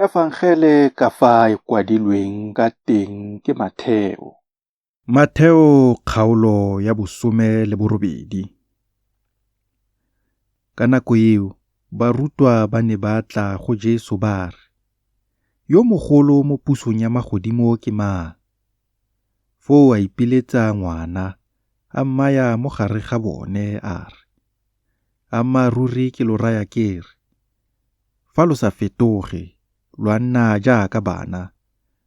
Efangele ka fa e kwadilweng ka teng ke Matheo. Matheo kgaolo ya 18. Ka nako eo barutwa ba ne ba tla go Jesu ba re, "Yo mogolo mo pusong ya magodimo ke mang?" Foo a ipiletsa ngwana, a mmaya mo gare ga bone a re, "Ammaruri ke lo raya ke re, fa lo sa fetoge, lwa nna jaaka bana,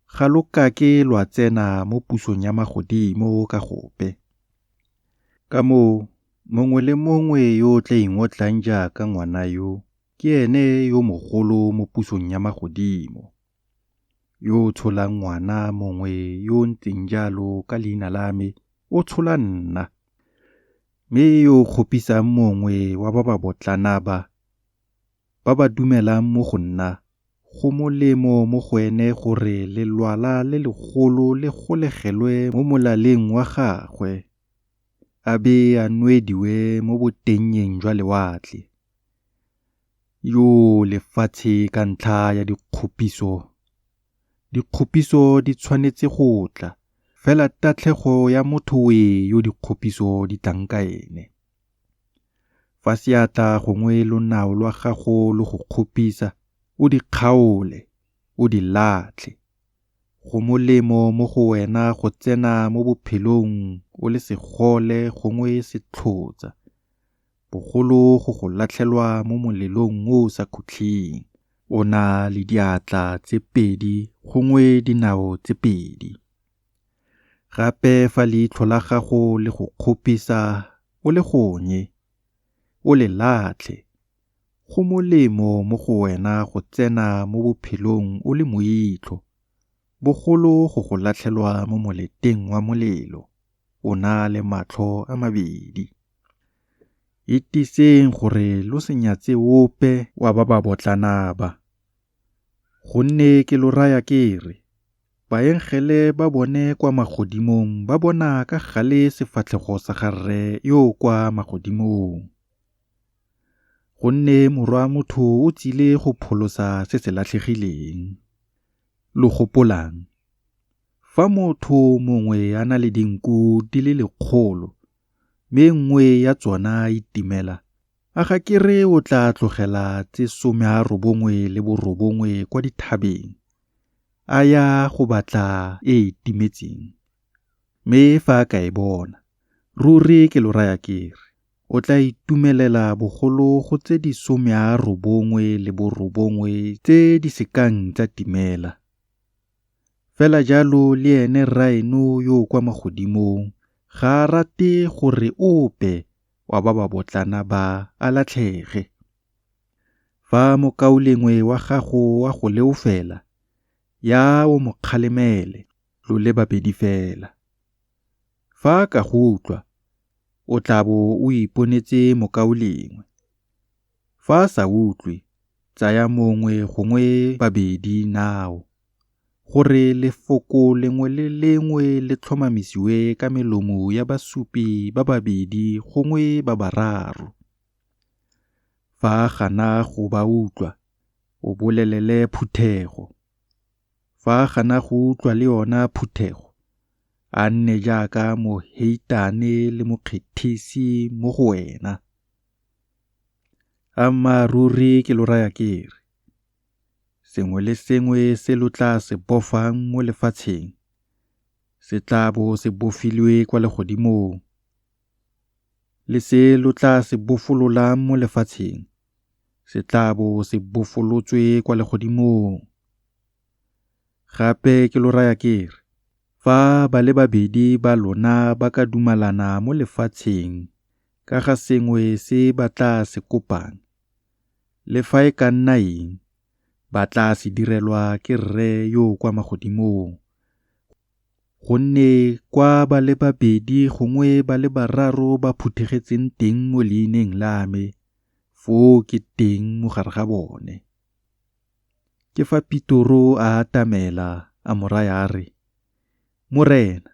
ga lo ka ke lwa tsena mo pusong ya magodimo ka gope." Ka moo mongwe le mongwe yo o tla ingotlang jaaka ngwana yo ke ene yo mogolo mo pusong ya magodimo. Yo o tsholang ngwana mongwe yo o ntseng jalo ka leina la me o tshola nna. Mme yo o kgopisang mongwe wa ba ba botlana ba ba dumelang mo go nna, go molemo mo go ene gore lelwala le legolo le golegelwe mo molaleng wa gagwe, a be a nwediwe mo botennyeng jwa lewatle. Yo lefatshe ka ntlha ya dikgopiso di tshwanetse go tla, fela tatlhego ya motho we yo dikgopiso di tlang ka ene. Fa seatla gongwe lonao lwa gago le go kgopisa, o di kgaole, o di latlhe. Go molemo mo go wena go tsena mo bophelong o le segole gongwe setlhotsa, bogolo go go latlhelwa mo molelong o sa khutleng, o na le diatla tse 2 gongwe dinao tse 2. Gape fa leitlho la gago le go kgopisa o le gonye, o le latlhe. Go molemo mo go wena go tsena mo bophelong o le moitlho, bogolo go go latlhelwa mo moleteng wa molelo, o na le matlho a 2. Itiseng gore lo se nyatse ope wa ba ba botlana ba. Gonne ke lo raya ke re, baengele ba bone kwa magodimong ba bona ka gale sefatlhego sa ga Rre yo kwa magodimong. Gonne Morwa wa Motho o tsile go pholosa se se latlhegileng. Lo gopolang, fa motho mongwe a na le dinku di le 100, mme nngwe ya tsona itimela, a ga kere o tla tlogela tse 99 kwa dithabeng, a ya go batla e itimetseng. Mme fa a ka e bona, ruri ke lo raya ke re, o tla itumelela bogolo go tse di 99 tse di sekang tsa timela. Fela jalo le ene Rraeno yo kwa magodimong ga a rate gore ope wa ba ba botlana ba a latlhege. Fa mokaulengwe wa gago wa go leofela, ya o mo kgalemele, lo le babedi fela. Fa ka go utlwa, o tla bo o iponetse mokaulengwe. Fa sa utlwe, tsaya mongwe gongwe babedi nao, gore lefoko lengwe le lengwe le tlhomamisiwe ka melomo ya basupi ba 2 gongwe ba 3. Fa gana go ba utlwa, o bolelele phuthego. Fa gana go utlwa le yona phuthego, a nne jaaka moheitane le mokgethisi mo go wena. Ammaruri ke lo raya ke re, sengwe le sengwe se lo tla se bofang mo lefatsheng, se tla bo se bofilwe kwa legodimong. Le se lo tla se bofololang mo lefatsheng, se tla bo se bofolotswe kwa legodimong. Gape ke lo raya ke re, fa ba le babedi ba lona ba ka dumalana mo lefatsheng ka ga sengwe se ba tla se kopang, le fa e ka nna eng, ba tla se direlwa ke Rre yo kwa magodimong. Gonne kwa ba le babedi gongwe ba le 3 ba phuthegetseng teng mo leineng la me, foo ke teng mo gare ga bone. Ke fa Pitoro a atamela a mo raya a re, "Morena,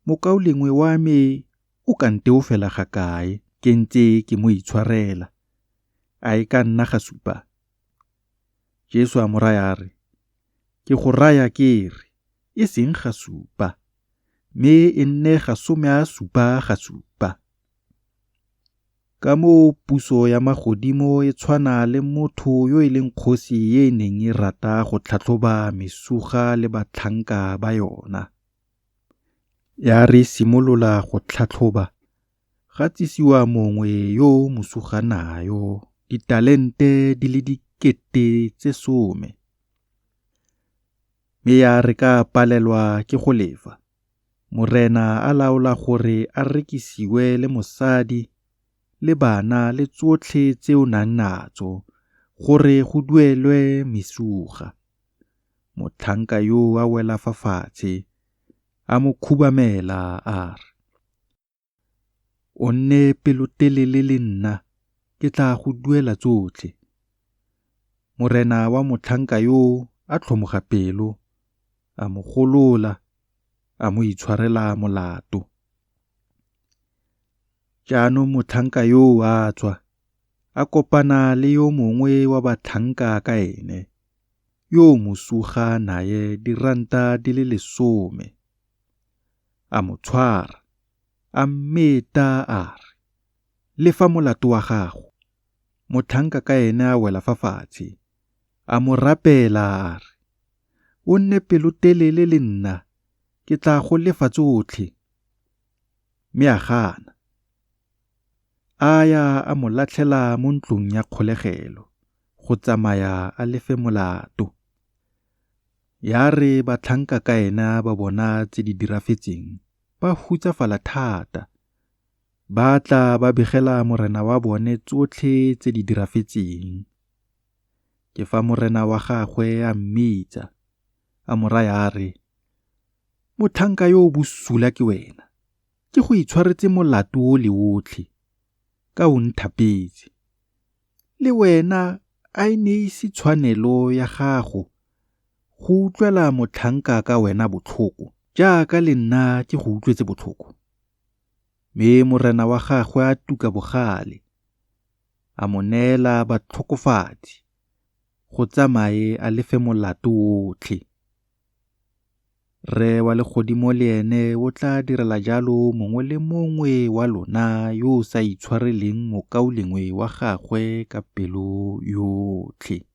mokaulengwe wa me o ka nteofela ga kae ke ntse ke mo itshwarela, a e ka nna ga supa?" Jesu a mo raya a re, ke go raya ke re e seng ga supa mme e nne ga 70 ka moo puso ya magodimo e tshwana le motho yo e leng kgosi ye neng e rata go tlhatlhoba mesuga le batlhanka ba yona. Ya re simolola go tlhatlhoba ga tsisiwa mongwe yo mosuganayo ditalente di le 10,000 mme ya re ka palelwa ke go lefa. Morena a laola gore a rekisiwe le mosadi le bana le tsotlhe tseo nang natso gore go duelwe mesuga. Motlhanka yo a wela fa fatshe a mo khubamela a re, "O nne pelotelele le nna, ke tla go duela tsotlhe." Morena wa motlhanka yo a tlhomoga pelo, a mo golola, a mo itshwarela molato. Jaanong motlhanka yo a tswa, a kopana le yo mongwe wa batlhanka ka ene, yo mosuga naye diranta di le 10. A mo tshwara, a mmeta a re, "Lefa molato wa gago." Motlhanka ka ene a wela fa fatshe, a mo rapela a re, "O nne pelotelele le nna, ke tla go lefa tsotlhe." Mme a gana. A ya a mo latlhela mo ntlong ya kgolegelo go tsamaya a lefe molato. Ya re batlhanka ka ena ba bona tse di dirafetseng, ba hutsafala thata. Ba tla ba begela morena wa bone tsotlhe tse di dirafetseng. Ke fa morena wa gagwe a mmitsa, a mo raya a re, "Motlhanka yo bosula ke wena, ke go itshwaretse molato o le otlhe, ka o nthapetse. Le wena a e ne ise tshwanelo ya gago go utlwela motlhanka ka wena botlhoko, jaaka le nna ke go utlwetse botlhoko." Mme morena wa gagwe a tuka bogale, a mo neela batlhokofadi go tsamaye a lefe molato otlhe. Rre wa legodimo le ene o tla direla jalo mongwe le mongwe wa lona yo o sa itshwareleng mokaulengwe wa gagwe ka pelo yotlhe.